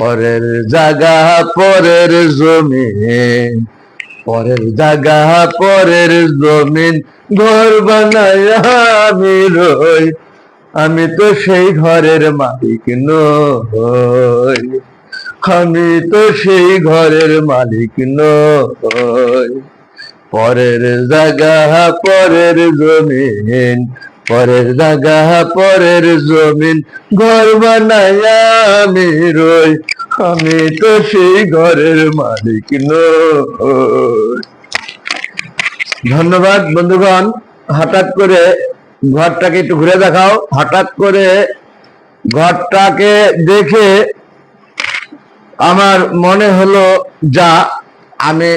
পরের জায়গা পরের জমিন, পরের জায়গা পরের জমিন, ঘর বানায় আমি রই, আমি তো সেই ঘরের মালিক নই, আমি তো সেই ঘরের মালিক নই। পরের জায়গা পরের জমিন, পরের জায়গা পরের জমিন, ঘর বানায় আমি রই, আমি তো সেই ঘরের মালিক নই। ধন্যবাদ বন্ধুগণ। হঠাৎ করে ঘরটাকে একটু ঘুরে দেখাও। হঠাৎ করে ঘরটাকে দেখে আমার মনে হলো যা আমি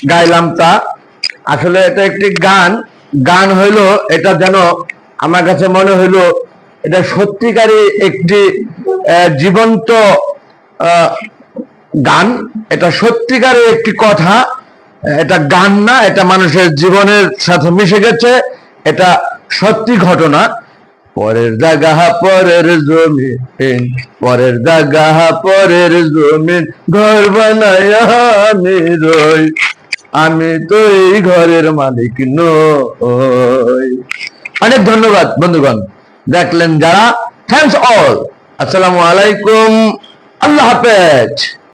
গাইলাম তা। আসলে এটা একটি গান, গান হইলো এটা যেন আমার কাছে মনে হইলো এটা সত্যিকারই একটি জীবন্ত গান, এটা সত্যিকারের একটি কথা, এটা গান না, এটা মানুষের জীবনের সাথে মিশে গেছে, এটা সত্যি ঘটনা। পরের জায়গা পরের জমিন, পরের জায়গা পরের জমিন, ঘর বানায় আমি রই, আমি তো এই ঘরের মালিক নই। অনেক ধন্যবাদ বন্ধুগণ, দেখলেন যারা। Thanks all. আসসালামু আলাইকুম, আল্লাহ হাফেজ।